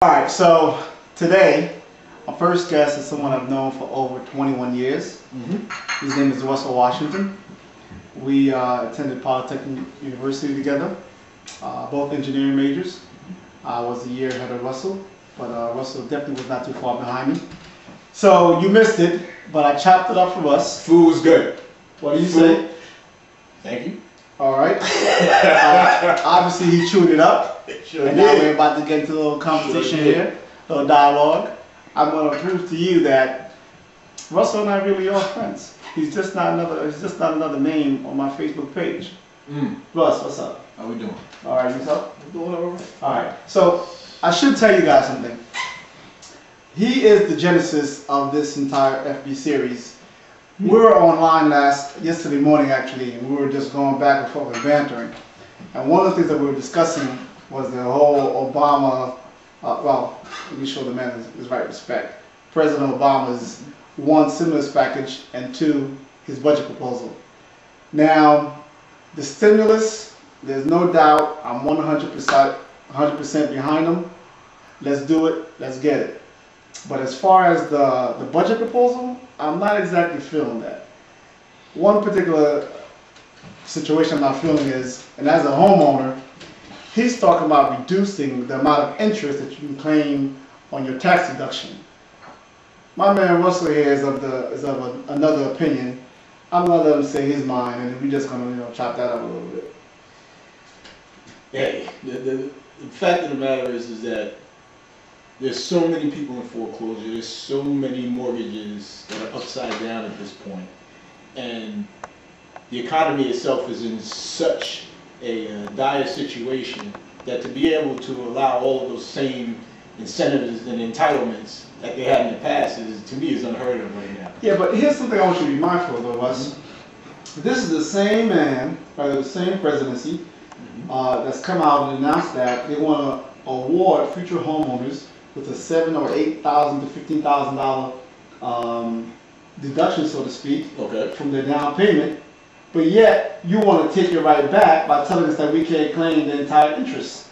Alright, so today, our first guest is someone I've known for over 21 years. His name is Russell Washington. We attended Polytechnic University together, both engineering majors. I was a year ahead of Russell, but Russell definitely was not too far behind me. So you missed it, but I chopped it up for us. Food was good. What do you say? Thank you. Alright. Obviously he chewed it up. Sure And now we're about to get into a little competition here, a little dialogue. I'm going to prove to you that Russell and I really are friends. He's just not another name on my Facebook page. Russ, what's up? How we doing? All right, yourself? We're doing all right. All right. So I should tell you guys something. He is the genesis of this entire FB series. We were online yesterday morning actually, and we were just going back and forth and bantering. And one of the things that we were discussing was the whole Obama, well, let me show the man his right respect. President Obama's one, stimulus package, and two, his budget proposal. Now, the stimulus, there's no doubt, I'm 100% behind him. Let's do it, let's get it. But as far as the budget proposal, I'm not exactly feeling that. One particular situation I'm not feeling is, and as a homeowner, he's talking about reducing the amount of interest that you can claim on your tax deduction. My man Russell here is of another opinion. I'm gonna let him say his mind, and we're just gonna chop that up a little bit. Hey, the fact of the matter is that there's so many people in foreclosure. There's so many mortgages that are upside down at this point, and the economy itself is in such a dire situation that to be able to allow all of those same incentives and entitlements that they had in the past to me is unheard of right now. Yeah, but here's something I want you to be mindful of, though, Russ. This is the same man, or the same presidency, that's come out and announced that they want to award future homeowners with a $7,000 or $8,000 to $15,000 deduction, so to speak, from their down payment. But yet, you want to take it right back by telling us that we can't claim the entire interest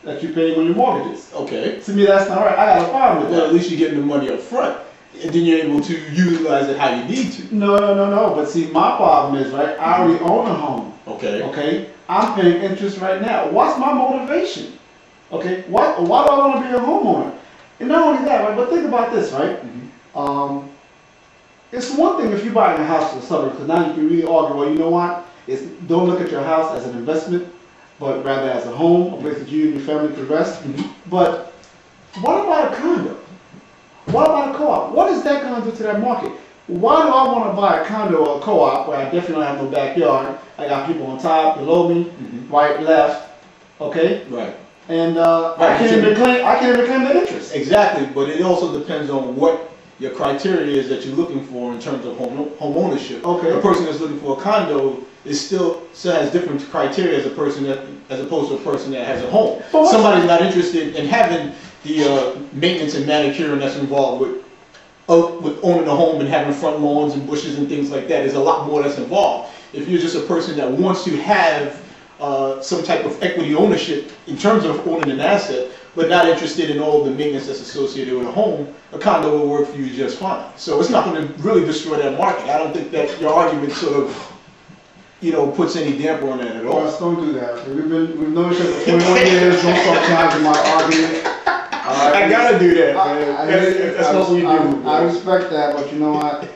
that you pay on your mortgages. Okay. To me, that's not right. I got a problem with that. Well, at least you're getting the money up front, and then you're able to utilize it how you need to. No. But see, my problem is, right, I already own a home. Okay? I'm paying interest right now. What's my motivation? Okay? Why do I want to be a homeowner? And not only that, right, but think about this, right? It's one thing if you're buying a house in the suburbs, because now you can really argue, well, you know what? Don't look at your house as an investment, but rather as a home, a place that you and your family can rest. But what about a condo? What about a co-op? What is that going to do to that market? Why do I want to buy a condo or a co-op where I definitely don't have no backyard? I got people on top, below me, right, left, okay? Right. And I can't even claim the interest. Exactly, but it also depends on what your criteria is that you're looking for in terms of home ownership. Okay. A person that's looking for a condo is still has different criteria as opposed to a person that has a home. Somebody's not interested in having the maintenance and manicuring that's involved with owning a home and having front lawns and bushes and things like that. There's a lot more that's involved. If you're just a person that wants to have some type of equity ownership in terms of owning an asset, but not interested in all the maintenance that's associated with a home, a condo will work for you just fine. So it's not going to really destroy that market. I don't think that your argument sort of, puts any damper on that at all. Russ, don't do that. We've known each other for 21 years. Don't start challenging my argument. I gotta do that, man. That's what we do. I respect that, but you know what?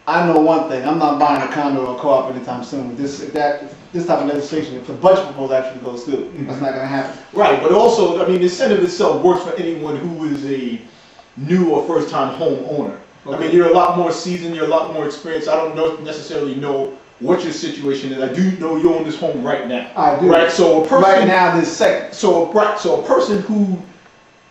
I know one thing. I'm not buying a condo or a co-op anytime soon. This type of legislation, if the budget proposal actually goes through, that's not going to happen. Right, but also, I mean, the incentive itself works for anyone who is a new or first-time home owner. Okay. I mean, you're a lot more seasoned, you're a lot more experienced. I don't necessarily know what your situation is. I do know you own this home right now. I do. Right, so a person right now, this second. So a person who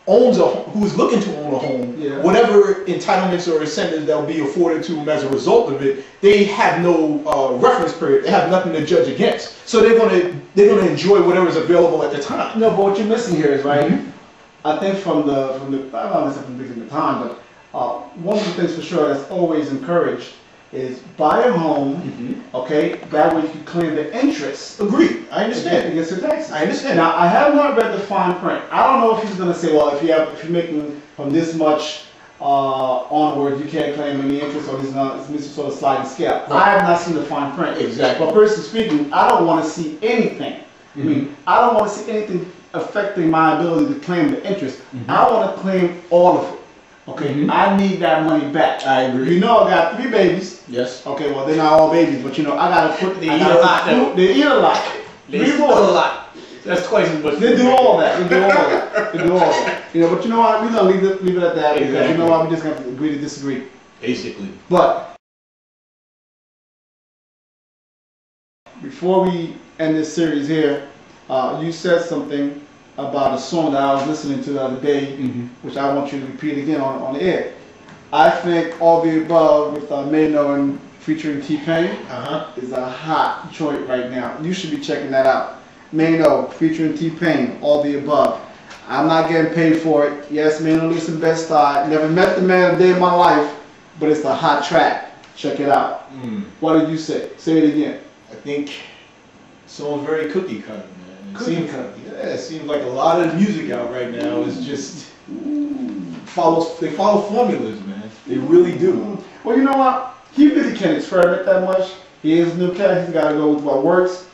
is looking to own a home, whatever entitlements or incentives that will be afforded to them as a result of it, they have no reference period. They have nothing to judge against. So they're gonna enjoy whatever is available at the time. No, but what you're missing here is right. I think from the I don't know from the beginning of time, but one of the things for sure that's always encouraged is buy a home, okay? That way you can claim the interest. Agreed. I understand. Against the taxes. I understand. Now, I have not read the fine print. I don't know if he's going to say, well, if you're making from this much onward, you can't claim any interest, or it's some sort of sliding scale. Right. I have not seen the fine print. Exactly. But personally speaking, I don't want to see anything. I mean, I don't want to see anything affecting my ability to claim the interest. I want to claim all of it. Okay, I need that money back. I agree. You know, I got 3 babies. Yes. Okay, well, they're not all babies, but you know, I gotta put. They eat a lot, though. They eat a lot. They steal a lot. That's twice as much. They do all that. They do all that. They do all that. You know, but you know what? We're gonna leave it at that because you know what? We just have to agree to disagree. Basically. But before we end this series here, you said something about a song that I was listening to the other day, which I want you to repeat again on the air. I think All the Above with Mano and featuring T-Pain is a hot joint right now. You should be checking that out. Mano featuring T-Pain, All the Above. I'm not getting paid for it. Yes, Mano listen best style. Never met the man a day in my life, but it's a hot track. Check it out. What did you say? Say it again. I think the song's very cookie cutter, man. Cookie cutter. Yeah, it seems like a lot of music out right now is just they follow formulas, man. They really do. Well, you know what? He really can't experiment that much. He is a new cat. He's got to go with what works.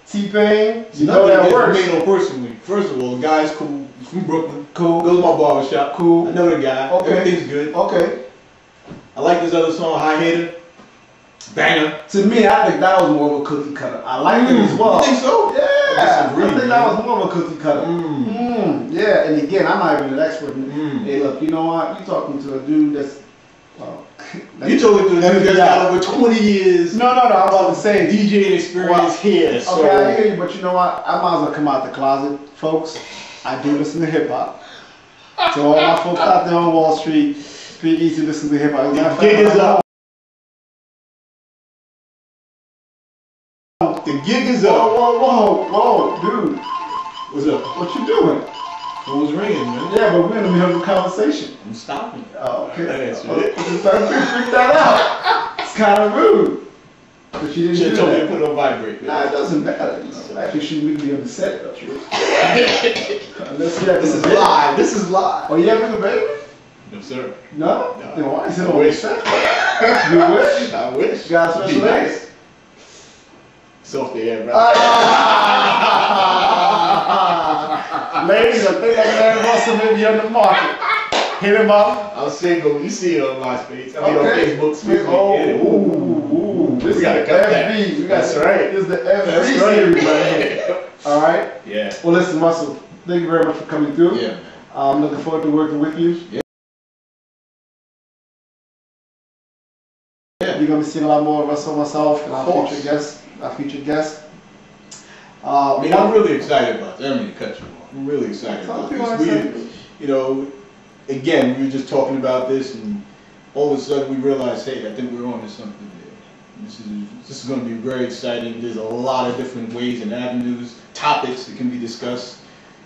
T-Pain, you know that works. Mano personally. First of all, the guy's cool. He's from Brooklyn. Cool. Goes to my barbershop. Cool. I know the guy. Okay. Everything's good. Okay. I like this other song, High Hater. Banger. To me, I think that was more of a cookie cutter. I like it as well. You think so? Yeah. I disagree, think that was more of a cookie cutter. Yeah, and again, I'm not even an expert in it. Hey, look, you know what? You're talking to a dude that's, well... You told me that's got over 20 years. No, I'm about to say DJ experience here. So. Okay, I hear you, but you know what? I might as well come out the closet. Folks, I do listen to hip-hop. So all my folks out there on Wall Street, it's pretty easy to listen to hip-hop. The gig is up. The gig is up. Whoa, dude. What's up? What you doing? Phone's ringing, man. Yeah, but we're in the middle of a conversation. I'm stopping. Oh, okay. That's Well, it. just trying to figure that out. It's kind of rude. But you didn't Should do told me to that. put it on vibrate. Nah, it doesn't matter. You know. Actually, she really be on the set, though. This is live. This is live. Oh, you having a baby? No, sir. No? No. Then why is it I on wish. set? You wish? I wish. You got special legs? It's off the air, bro. Ladies, I think Pierre and Russell may be on the market. Hit him up. I'm single. You see it on MySpace. I mean on Facebook. This We gotta is cut the that. FB. That's right. This is the FB That's series right. right here. All right? Yeah. Well, listen, Russell, thank you very much for coming through. Yeah, man. I'm looking forward to working with you. Yeah. You're going to be seeing a lot more of Russell, myself, and Of our course. featured guest. I mean, I'm really excited about that. I'm going to cut you off. I'm really excited about Some people this. are excited. You know, again, we were just talking about this, and all of a sudden we realized, hey, I think we're on to something there. This is going to be very exciting. There's a lot of different ways and avenues, topics that can be discussed.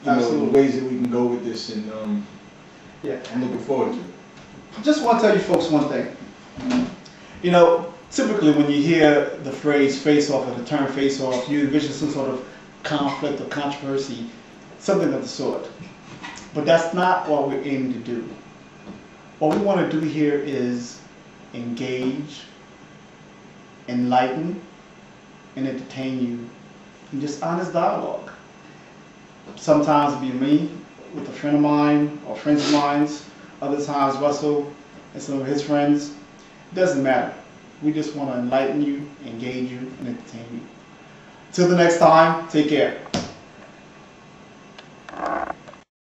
You know, the ways that we can go with this, and Yeah. I'm looking forward to it. Just want to tell you folks one thing. You know, typically when you hear the phrase face off or the term face off, you envision some sort of conflict or controversy, something of the sort. But that's not what we're aiming to do. What we want to do here is engage, enlighten, and entertain you in just honest dialogue. Sometimes it'll be me with a friend of mine or friends of mine. Other times Russell and some of his friends. It doesn't matter. We just want to enlighten you, engage you, and entertain you. Till the next time, take care.